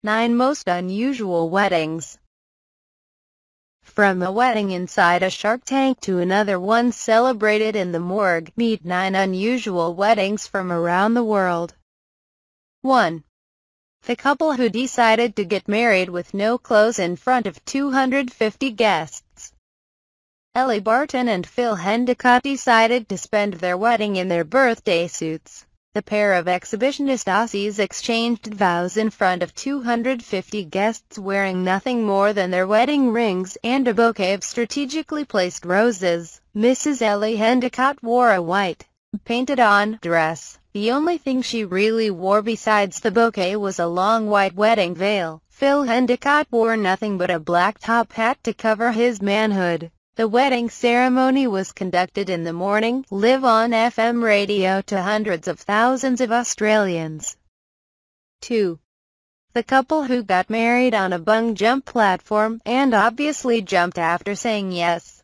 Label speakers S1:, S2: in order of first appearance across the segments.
S1: 9 Most Unusual Weddings. From a wedding inside a Shark Tank to another one celebrated in the morgue, meet 9 unusual weddings from around the world. 1. The couple who decided to get married with no clothes in front of 250 guests. Ellie Barton and Phil Endicott decided to spend their wedding in their birthday suits. The pair of exhibitionist Aussies exchanged vows in front of 250 guests wearing nothing more than their wedding rings and a bouquet of strategically placed roses. Mrs. Ellie Endicott wore a white, painted-on dress. The only thing she really wore besides the bouquet was a long white wedding veil. Phil Endicott wore nothing but a black top hat to cover his manhood. The wedding ceremony was conducted in the morning, live on FM radio to hundreds of thousands of Australians. 2. The couple who got married on a bung-jump platform, and obviously jumped after saying yes.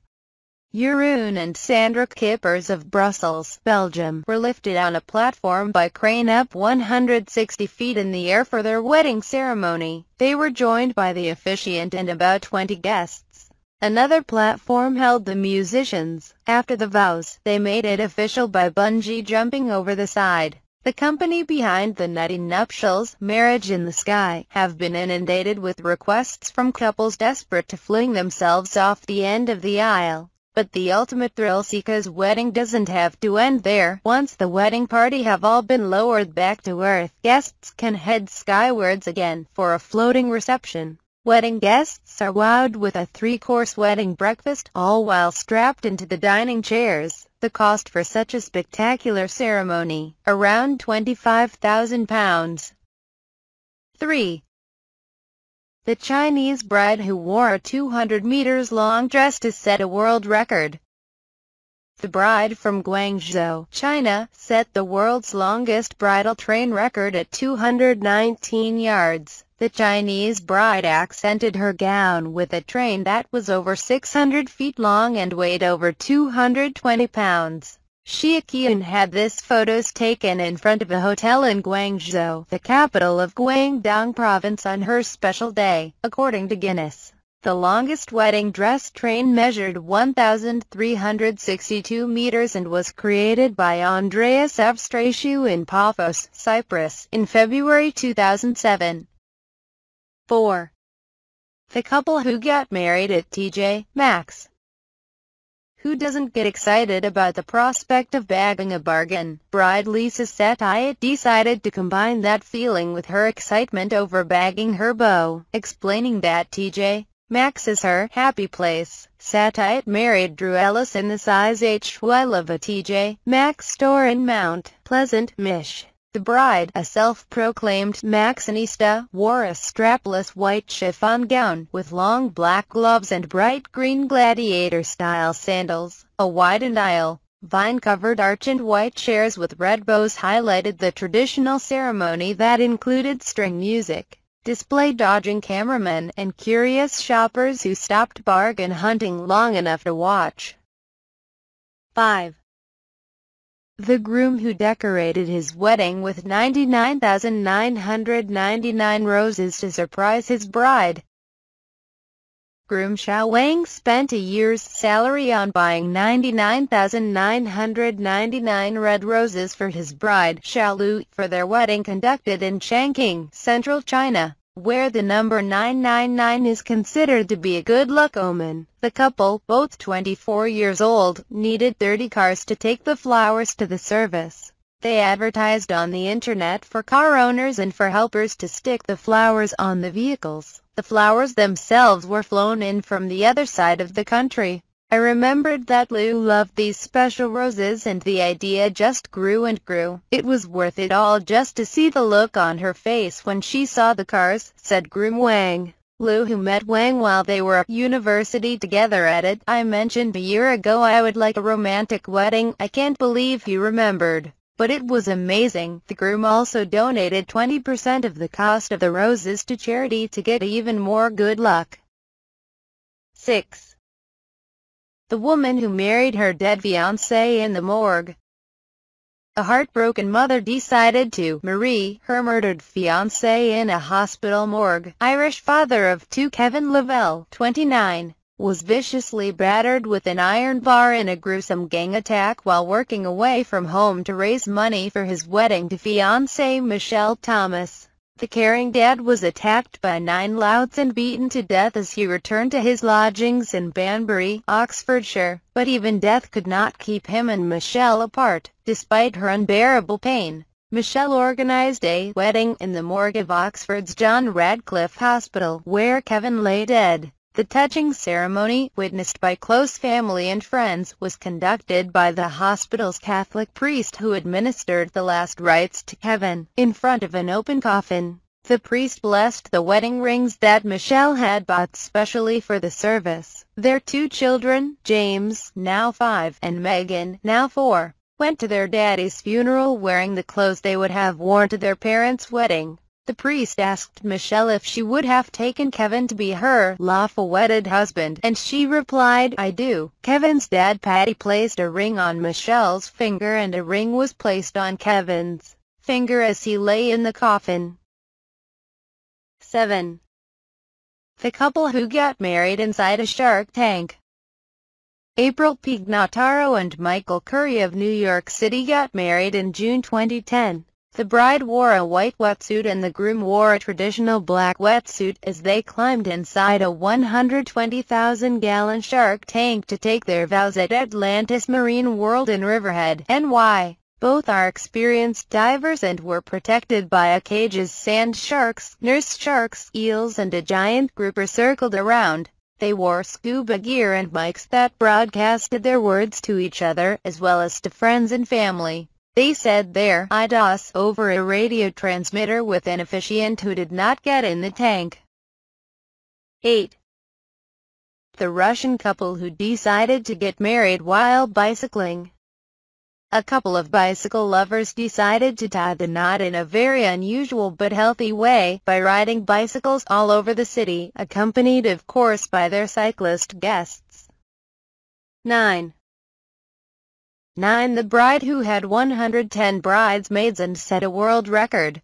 S1: Jeroen and Sandra Kippers of Brussels, Belgium, were lifted on a platform by crane up 160 feet in the air for their wedding ceremony. They were joined by the officiant and about 20 guests. Another platform held the musicians. After the vows, they made it official by bungee jumping over the side. The company behind the nutty nuptials, Marriage in the Sky, have been inundated with requests from couples desperate to fling themselves off the end of the aisle. But the ultimate thrill-seeker's wedding doesn't have to end there. Once the wedding party have all been lowered back to earth, guests can head skywards again for a floating reception. Wedding guests are wowed with a 3-course wedding breakfast, all while strapped into the dining chairs. The cost for such a spectacular ceremony, around £25,000. 3. The Chinese bride who wore a 200 meters long dress to set a world record. The bride from Guangzhou, China, set the world's longest bridal train record at 219 yards. The Chinese bride accented her gown with a train that was over 600 feet long and weighed over 220 pounds. Xia Qian had this photos taken in front of a hotel in Guangzhou, the capital of Guangdong province, on her special day, according to Guinness. The longest wedding dress train measured 1,362 meters and was created by Andreas Evstrasiou in Paphos, Cyprus, in February 2007. 4. The couple who got married at TJ Maxx. Who doesn't get excited about the prospect of bagging a bargain? Bride Lisa Satayat decided to combine that feeling with her excitement over bagging her beau, explaining that TJ Maxx is her happy place. Satayat married Drew Ellis in the size H12 of a TJ Maxx store in Mount Pleasant, Mich. The bride, a self-proclaimed Maxxinista, wore a strapless white chiffon gown with long black gloves and bright green gladiator-style sandals. A widened aisle, vine-covered arch and white chairs with red bows highlighted the traditional ceremony that included string music, display-dodging cameramen, and curious shoppers who stopped bargain hunting long enough to watch. 5. The groom who decorated his wedding with 99,999 roses to surprise his bride. Groom Xiao Wang spent a year's salary on buying 99,999 red roses for his bride, Xiao Lu, for their wedding conducted in Chongqing, central China, where the number 999 is considered to be a good luck omen. The couple, both 24 years old, needed 30 cars to take the flowers to the service. They advertised on the internet for car owners and for helpers to stick the flowers on the vehicles. The flowers themselves were flown in from the other side of the country. I remembered that Lu loved these special roses and the idea just grew and grew. It was worth it all just to see the look on her face when she saw the cars, said groom Wang. Lu, who met Wang while they were at university together, added, "I mentioned a year ago I would like a romantic wedding. I can't believe he remembered. But it was amazing." The groom also donated 20% of the cost of the roses to charity to get even more good luck. 6. The woman who married her dead fiancé in the morgue. A heartbroken mother decided to bury her murdered fiancé in a hospital morgue. Irish father of two Kevin Lavelle, 29, was viciously battered with an iron bar in a gruesome gang attack while working away from home to raise money for his wedding to fiancée Michelle Thomas. The caring dad was attacked by 9 louts and beaten to death as he returned to his lodgings in Banbury, Oxfordshire, but even death could not keep him and Michelle apart. Despite her unbearable pain, Michelle organized a wedding in the morgue of Oxford's John Radcliffe Hospital, where Kevin lay dead. The touching ceremony, witnessed by close family and friends, was conducted by the hospital's Catholic priest who administered the last rites to Kevin, in front of an open coffin. The priest blessed the wedding rings that Michelle had bought specially for the service. Their 2 children, James, now 5, and Megan, now 4, went to their daddy's funeral wearing the clothes they would have worn to their parents' wedding. The priest asked Michelle if she would have taken Kevin to be her lawful wedded husband, and she replied, "I do." Kevin's dad Paddy placed a ring on Michelle's finger and a ring was placed on Kevin's finger as he lay in the coffin. 7. The couple who got married inside a shark tank. April Pignataro and Michael Curry of New York City got married in June 2010. The bride wore a white wetsuit and the groom wore a traditional black wetsuit as they climbed inside a 120,000-gallon shark tank to take their vows at Atlantis Marine World in Riverhead, NY. Both are experienced divers and were protected by a cage as sand sharks, nurse sharks, eels and a giant grouper circled around. They wore scuba gear and mics that broadcasted their words to each other as well as to friends and family. They said their "I-DOS" over a radio transmitter with an officiant who did not get in the tank. 8. The Russian couple who decided to get married while bicycling. A couple of bicycle lovers decided to tie the knot in a very unusual but healthy way by riding bicycles all over the city, accompanied of course by their cyclist guests. 9. The bride who had 110 bridesmaids and set a world record.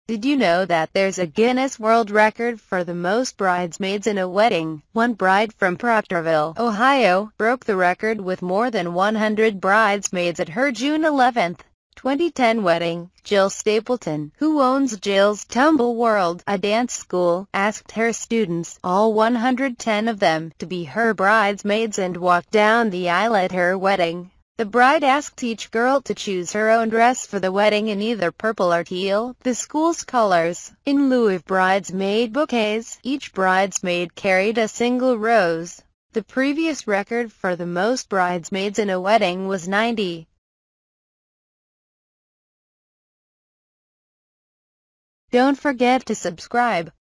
S1: Did you know that there's a Guinness World Record for the most bridesmaids in a wedding? One bride from Proctorville, Ohio, broke the record with more than 100 bridesmaids at her June 11, 2010 wedding. Jill Stapleton, who owns Jill's Tumble World, a dance school, asked her students, all 110 of them, to be her bridesmaids and walk down the aisle at her wedding. The bride asked each girl to choose her own dress for the wedding in either purple or teal, the school's colors. In lieu of bridesmaid bouquets, each bridesmaid carried a single rose. The previous record for the most bridesmaids in a wedding was 90. Don't forget to subscribe.